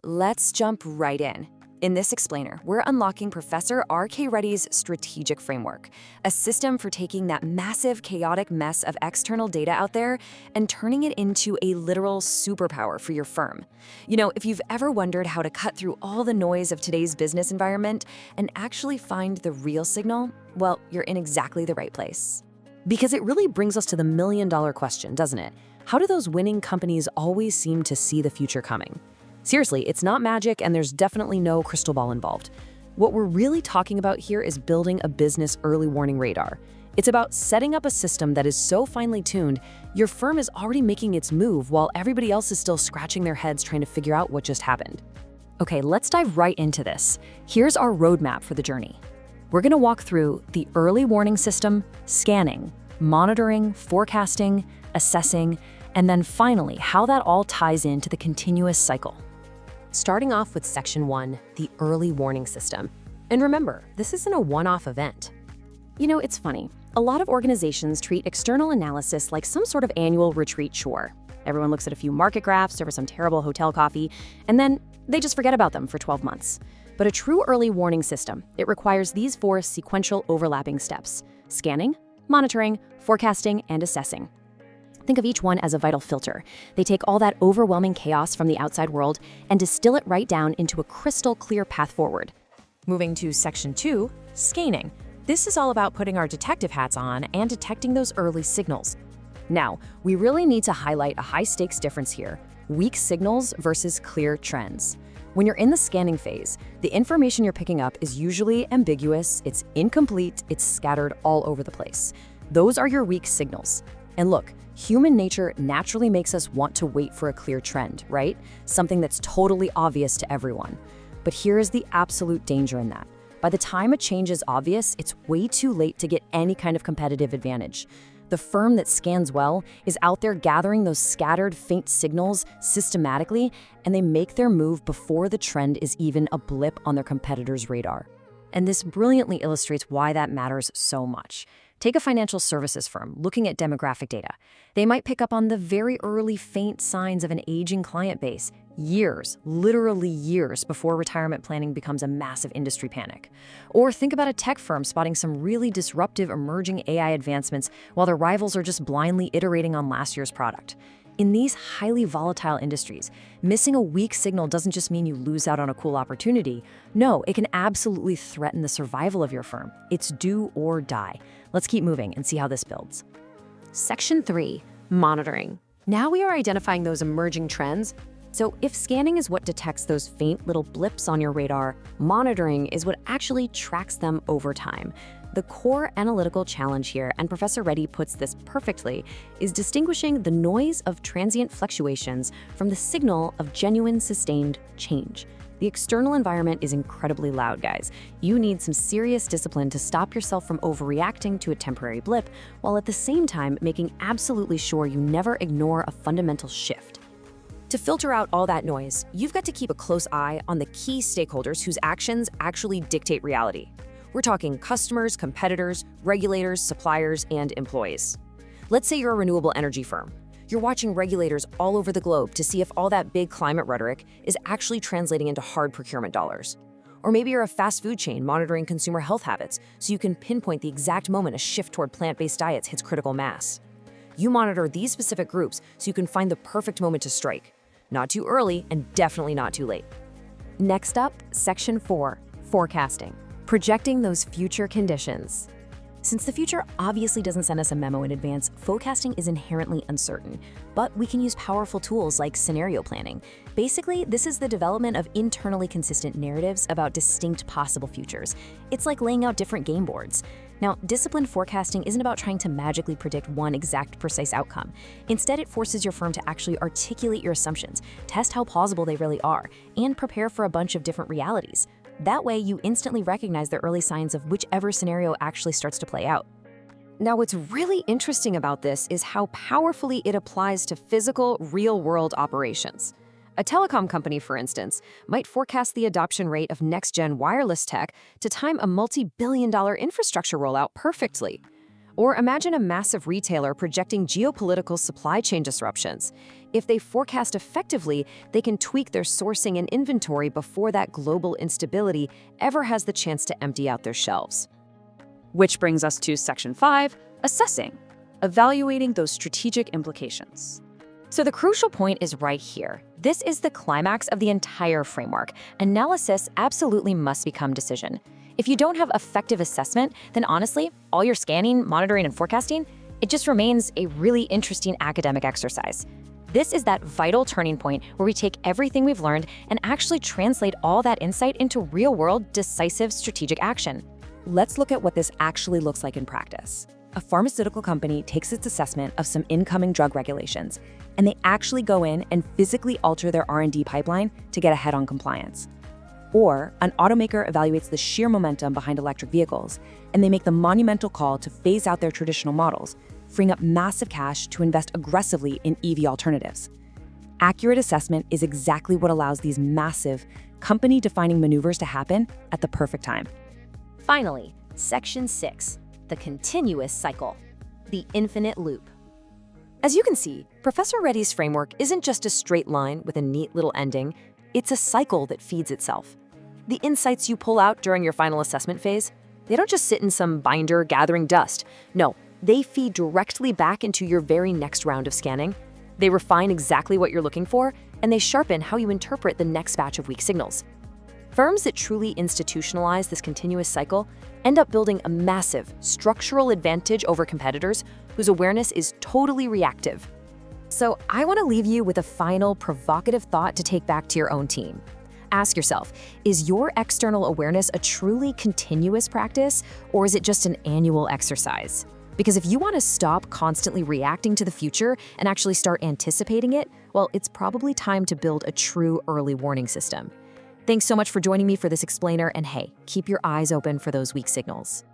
Let's jump right in. In this explainer, we're unlocking Professor R.K. Reddy's strategic framework, a system for taking that massive, chaotic mess of external data out there and turning it into a literal superpower for your firm. You know, if you've ever wondered how to cut through all the noise of today's business environment and actually find the real signal, well, you're in exactly the right place. Because it really brings us to the million-dollar question, doesn't it? How do those winning companies always seem to see the future coming? Seriously, it's not magic, and there's definitely no crystal ball involved. What we're really talking about here is building a business early warning radar. It's about setting up a system that is so finely tuned, your firm is already making its move while everybody else is still scratching their heads trying to figure out what just happened. Okay, let's dive right into this. Here's our roadmap for the journey. We're going to walk through the early warning system, scanning, monitoring, forecasting, assessing, and then finally, how that all ties into the continuous cycle. Starting off with Section 1, the early warning system. And remember, this isn't a one-off event. You know, it's funny. A lot of organizations treat external analysis like some sort of annual retreat chore. Everyone looks at a few market graphs over some terrible hotel coffee, and then they just forget about them for 12 months. But a true early warning system, it requires these 4 sequential overlapping steps: scanning, monitoring, forecasting, and assessing. Think of each one as a vital filter. They take all that overwhelming chaos from the outside world and distill it right down into a crystal clear path forward. Moving to Section 2, scanning. This is all about putting our detective hats on and detecting those early signals. Now, we really need to highlight a high-stakes difference here: weak signals versus clear trends. When you're in the scanning phase, the information you're picking up is usually ambiguous, it's incomplete, it's scattered all over the place. Those are your weak signals. And look, human nature naturally makes us want to wait for a clear trend, right? Something that's totally obvious to everyone. But here is the absolute danger in that. By the time a change is obvious, it's way too late to get any kind of competitive advantage. The firm that scans well is out there gathering those scattered, faint signals systematically, and they make their move before the trend is even a blip on their competitor's radar. And this brilliantly illustrates why that matters so much. Take a financial services firm looking at demographic data. They might pick up on the very early faint signs of an aging client base, years, literally years, before retirement planning becomes a massive industry panic. Or think about a tech firm spotting some really disruptive emerging AI advancements while their rivals are just blindly iterating on last year's product. In these highly volatile industries, missing a weak signal doesn't just mean you lose out on a cool opportunity. No, it can absolutely threaten the survival of your firm. It's do or die. Let's keep moving and see how this builds. Section 3, monitoring. Now we are identifying those emerging trends. So if scanning is what detects those faint little blips on your radar, monitoring is what actually tracks them over time. The core analytical challenge here, and Professor Reddy puts this perfectly, is distinguishing the noise of transient fluctuations from the signal of genuine sustained change. The external environment is incredibly loud, guys. You need some serious discipline to stop yourself from overreacting to a temporary blip, while at the same time making absolutely sure you never ignore a fundamental shift. To filter out all that noise, you've got to keep a close eye on the key stakeholders whose actions actually dictate reality. We're talking customers, competitors, regulators, suppliers, and employees. Let's say you're a renewable energy firm. You're watching regulators all over the globe to see if all that big climate rhetoric is actually translating into hard procurement dollars. Or maybe you're a fast food chain monitoring consumer health habits so you can pinpoint the exact moment a shift toward plant-based diets hits critical mass. You monitor these specific groups so you can find the perfect moment to strike. Not too early and definitely not too late. Next up, Section 4, forecasting. Projecting those future conditions. Since the future obviously doesn't send us a memo in advance, forecasting is inherently uncertain, but we can use powerful tools like scenario planning. Basically, this is the development of internally consistent narratives about distinct possible futures. It's like laying out different game boards. Now, disciplined forecasting isn't about trying to magically predict one exact precise outcome. Instead, it forces your firm to actually articulate your assumptions, test how plausible they really are, and prepare for a bunch of different realities. That way, you instantly recognize the early signs of whichever scenario actually starts to play out. Now, what's really interesting about this is how powerfully it applies to physical, real-world operations. A telecom company, for instance, might forecast the adoption rate of next-gen wireless tech to time a multi-billion-dollar infrastructure rollout perfectly. Or imagine a massive retailer projecting geopolitical supply chain disruptions. If they forecast effectively, they can tweak their sourcing and inventory before that global instability ever has the chance to empty out their shelves. Which brings us to Section 5, assessing, evaluating those strategic implications. So the crucial point is right here. This is the climax of the entire framework. Analysis absolutely must become decision. If you don't have effective assessment, then honestly, all your scanning, monitoring, and forecasting, it just remains a really interesting academic exercise. This is that vital turning point where we take everything we've learned and actually translate all that insight into real-world, decisive strategic action. Let's look at what this actually looks like in practice. A pharmaceutical company takes its assessment of some incoming drug regulations, and they actually go in and physically alter their R&D pipeline to get ahead on compliance. Or an automaker evaluates the sheer momentum behind electric vehicles, and they make the monumental call to phase out their traditional models, freeing up massive cash to invest aggressively in EV alternatives. Accurate assessment is exactly what allows these massive, company-defining maneuvers to happen at the perfect time. Finally, Section 6, the continuous cycle, the infinite loop. As you can see, Professor Reddy's framework isn't just a straight line with a neat little ending, it's a cycle that feeds itself. The insights you pull out during your final assessment phase, they don't just sit in some binder gathering dust. No, they feed directly back into your very next round of scanning. They refine exactly what you're looking for, and they sharpen how you interpret the next batch of weak signals. Firms that truly institutionalize this continuous cycle end up building a massive structural advantage over competitors whose awareness is totally reactive. So I want to leave you with a final provocative thought to take back to your own team. Ask yourself, is your external awareness a truly continuous practice, or is it just an annual exercise? Because if you want to stop constantly reacting to the future and actually start anticipating it, well, it's probably time to build a true early warning system. Thanks so much for joining me for this explainer, and hey, keep your eyes open for those weak signals.